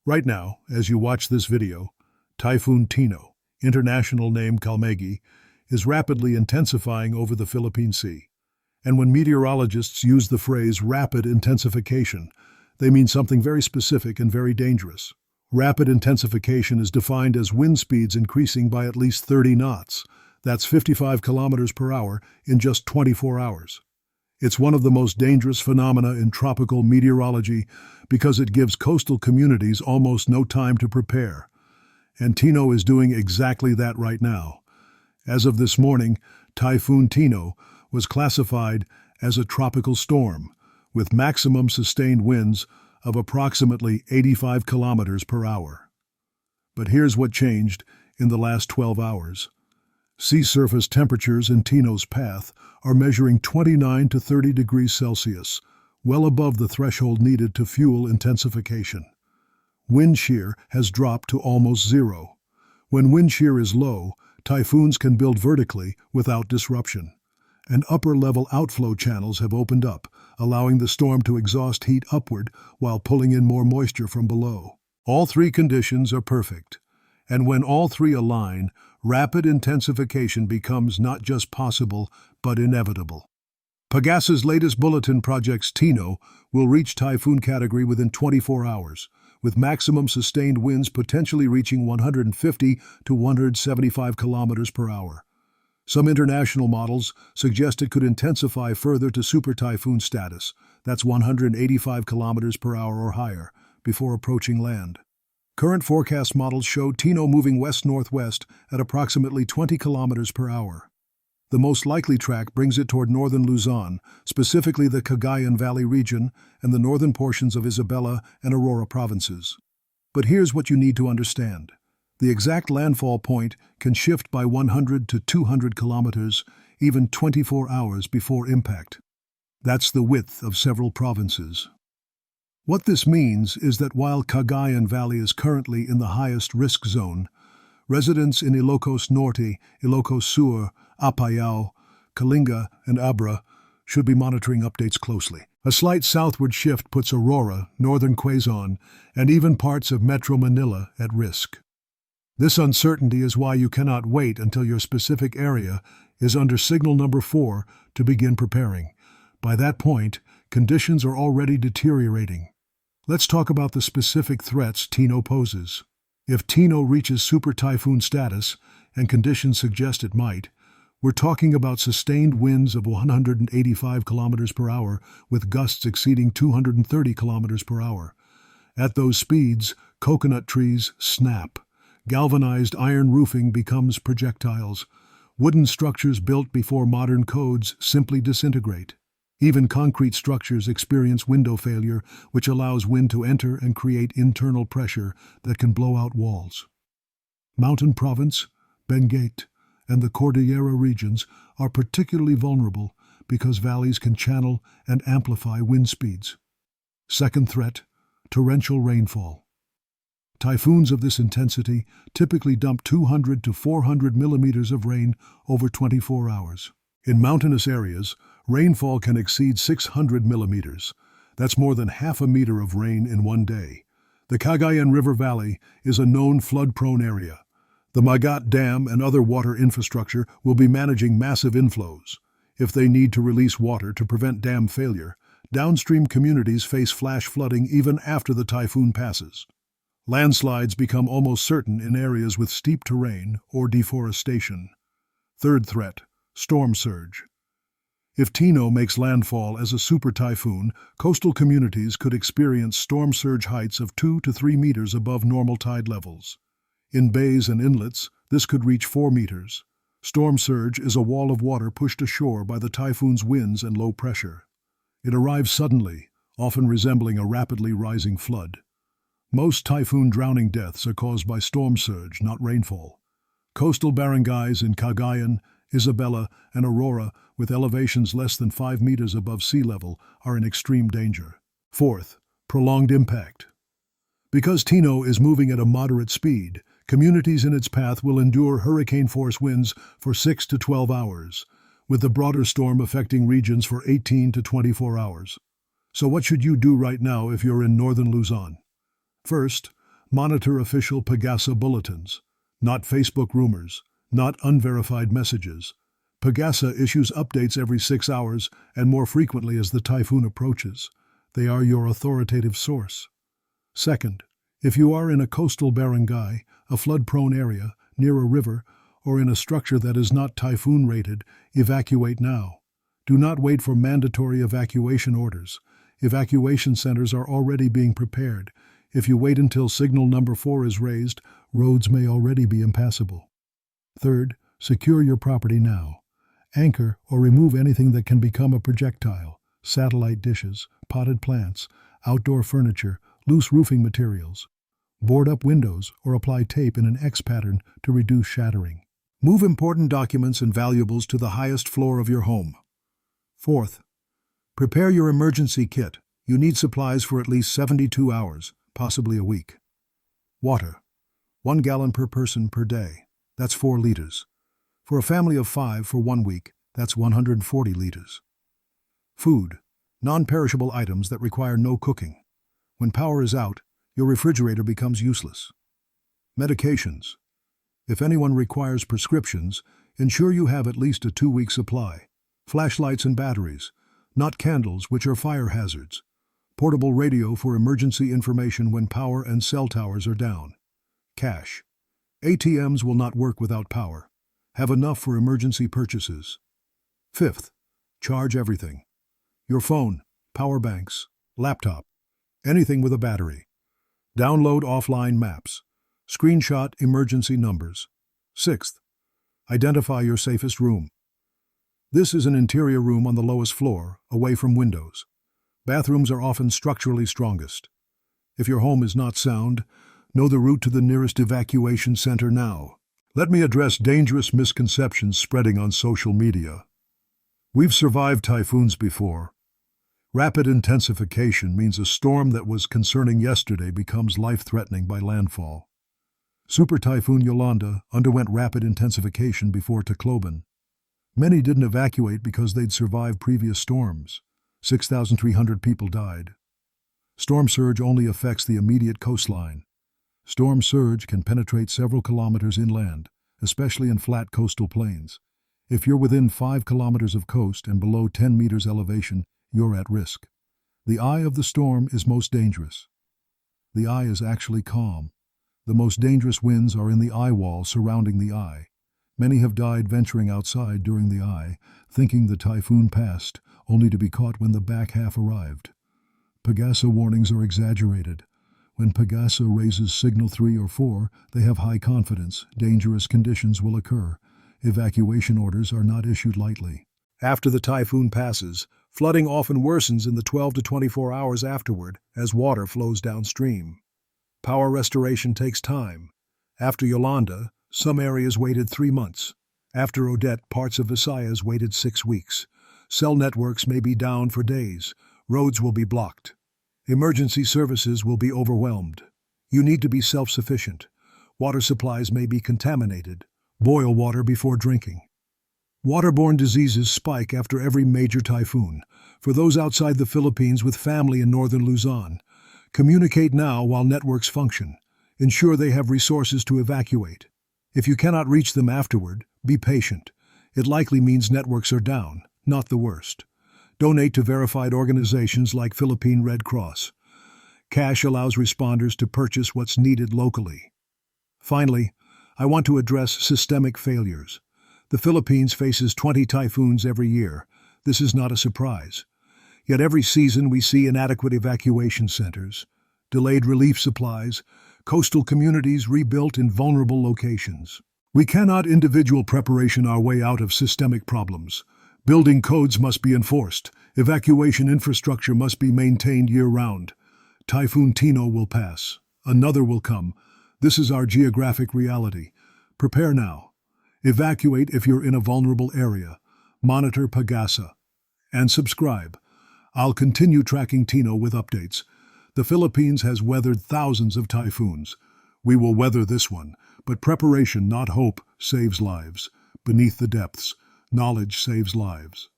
Right now, as you watch this video, Typhoon Tino, international name Kalmaegi, is rapidly intensifying over the Philippine Sea. And when meteorologists use the phrase rapid intensification, they mean something very specific and very dangerous. Rapid intensification is defined as wind speeds increasing by at least 30 knots. That's 55 kilometers per hour in just 24 hours. It's one of the most dangerous phenomena in tropical meteorology because it gives coastal communities almost no time to prepare. And Tino is doing exactly that right now. As of this morning, Typhoon Tino was classified as a tropical storm, with maximum sustained winds of approximately 85 kilometers per hour. But here's what changed in the last 12 hours. Sea surface temperatures in Tino's path are measuring 29 to 30 degrees Celsius, well above the threshold needed to fuel intensification. Wind shear has dropped to almost zero. When wind shear is low, typhoons can build vertically without disruption. And upper-level outflow channels have opened up, allowing the storm to exhaust heat upward while pulling in more moisture from below. All three conditions are perfect. And when all three align, rapid intensification becomes not just possible, but inevitable. PAGASA's latest bulletin projects Tino will reach typhoon category within 24 hours, with maximum sustained winds potentially reaching 150 to 175 kilometers per hour. Some international models suggest it could intensify further to Super Typhoon status, that's 185 kilometers per hour or higher, before approaching land. Current forecast models show Tino moving west-northwest at approximately 20 kilometers per hour. The most likely track brings it toward Northern Luzon, specifically the Cagayan Valley region and the northern portions of Isabela and Aurora provinces. But here's what you need to understand. The exact landfall point can shift by 100 to 200 kilometers, even 24 hours before impact. That's the width of several provinces. What this means is that while Cagayan Valley is currently in the highest risk zone, residents in Ilocos Norte, Ilocos Sur, Apayao, Kalinga, and Abra should be monitoring updates closely. A slight southward shift puts Aurora, northern Quezon, and even parts of Metro Manila at risk. This uncertainty is why you cannot wait until your specific area is under signal number 4 to begin preparing. By that point, conditions are already deteriorating. Let's talk about the specific threats Tino poses. If Tino reaches Super Typhoon status, and conditions suggest it might, we're talking about sustained winds of 185 kilometers per hour with gusts exceeding 230 kilometers per hour. At those speeds, coconut trees snap. Galvanized iron roofing becomes projectiles. Wooden structures built before modern codes simply disintegrate. Even concrete structures experience window failure, which allows wind to enter and create internal pressure that can blow out walls. Mountain province, Benguet, and the Cordillera regions are particularly vulnerable because valleys can channel and amplify wind speeds. Second threat, torrential rainfall. Typhoons of this intensity typically dump 200 to 400 millimeters of rain over 24 hours. In mountainous areas, rainfall can exceed 600 millimeters. That's more than half a meter of rain in one day. The Cagayan River Valley is a known flood-prone area. The Magat Dam and other water infrastructure will be managing massive inflows. If they need to release water to prevent dam failure, downstream communities face flash flooding even after the typhoon passes. Landslides become almost certain in areas with steep terrain or deforestation. Third threat, storm surge. If Tino makes landfall as a super typhoon, coastal communities could experience storm surge heights of 2 to 3 meters above normal tide levels. In bays and inlets, this could reach 4 meters. Storm surge is a wall of water pushed ashore by the typhoon's winds and low pressure. It arrives suddenly, often resembling a rapidly rising flood. Most typhoon drowning deaths are caused by storm surge, not rainfall. Coastal barangays in Cagayan, Isabela, and Aurora, with elevations less than 5 meters above sea level, are in extreme danger. Fourth, prolonged impact. Because Tino is moving at a moderate speed, communities in its path will endure hurricane-force winds for 6 to 12 hours, with the broader storm affecting regions for 18 to 24 hours. So what should you do right now if you're in Northern Luzon? First, Monitor official PAGASA bulletins, not Facebook rumors, not unverified messages. PAGASA issues updates every 6 hours and more frequently as the typhoon approaches. They are your authoritative source. Second, if you are in a coastal barangay, a flood-prone area, near a river, or in a structure that is not typhoon rated, evacuate now. Do not wait for mandatory evacuation orders. Evacuation centers are already being prepared. If you wait until signal number 4 is raised, roads may already be impassable. Third, secure your property now. Anchor or remove anything that can become a projectile: satellite dishes, potted plants, outdoor furniture, loose roofing materials. Board up windows or apply tape in an X pattern to reduce shattering. Move important documents and valuables to the highest floor of your home. Fourth, prepare your emergency kit. You need supplies for at least 72 hours, possibly a week. Water. 1 gallon per person per day. That's 4 liters. For a family of 5 for 1 week, that's 140 liters. Food. Non-perishable items that require no cooking. When power is out, your refrigerator becomes useless. Medications. If anyone requires prescriptions, ensure you have at least a 2-week supply. Flashlights and batteries, not candles, which are fire hazards. Portable radio for emergency information when power and cell towers are down. Cash. ATMs will not work without power. Have enough for emergency purchases. Fifth, charge everything. Your phone, power banks, laptop, anything with a battery. Download offline maps. Screenshot emergency numbers. Sixth, identify your safest room. This is an interior room on the lowest floor, away from windows. Bathrooms are often structurally strongest. If your home is not sound, know the route to the nearest evacuation center now. Let me address dangerous misconceptions spreading on social media. We've survived typhoons before. Rapid intensification means a storm that was concerning yesterday becomes life-threatening by landfall. Super Typhoon Yolanda underwent rapid intensification before Tacloban. Many didn't evacuate because they'd survived previous storms. 6,300 people died. Storm surge only affects the immediate coastline. Storm surge can penetrate several kilometers inland, especially in flat coastal plains. If you're within 5 kilometers of coast and below 10 meters elevation, you're at risk. The eye of the storm is most dangerous. The eye is actually calm. The most dangerous winds are in the eye wall surrounding the eye. Many have died venturing outside during the eye, thinking the typhoon passed, only to be caught when the back half arrived. PAGASA warnings are exaggerated. When PAGASA raises signal 3 or 4, they have high confidence dangerous conditions will occur. Evacuation orders are not issued lightly. After the typhoon passes, flooding often worsens in the 12 to 24 hours afterward as water flows downstream. Power restoration takes time. After Yolanda, some areas waited 3 months. After Odette, parts of Visayas waited 6 weeks. Cell networks may be down for days. Roads will be blocked. Emergency services will be overwhelmed. You need to be self-sufficient. Water supplies may be contaminated. Boil water before drinking. Waterborne diseases spike after every major typhoon. For those outside the Philippines with family in Northern Luzon, communicate now while networks function. Ensure they have resources to evacuate. If you cannot reach them afterward, be patient. It likely means networks are down, not the worst. Donate to verified organizations like Philippine Red Cross. Cash allows responders to purchase what's needed locally. Finally, I want to address systemic failures. The Philippines faces 20 typhoons every year. This is not a surprise. Yet every season we see inadequate evacuation centers, delayed relief supplies, coastal communities rebuilt in vulnerable locations. We cannot individual preparation our way out of systemic problems. Building codes must be enforced. Evacuation infrastructure must be maintained year-round. Typhoon Tino will pass. Another will come. This is our geographic reality. Prepare now. Evacuate if you're in a vulnerable area. Monitor PAGASA. And subscribe. I'll continue tracking Tino with updates. The Philippines has weathered thousands of typhoons. We will weather this one, but preparation, not hope, saves lives. Beneath the depths, knowledge saves lives.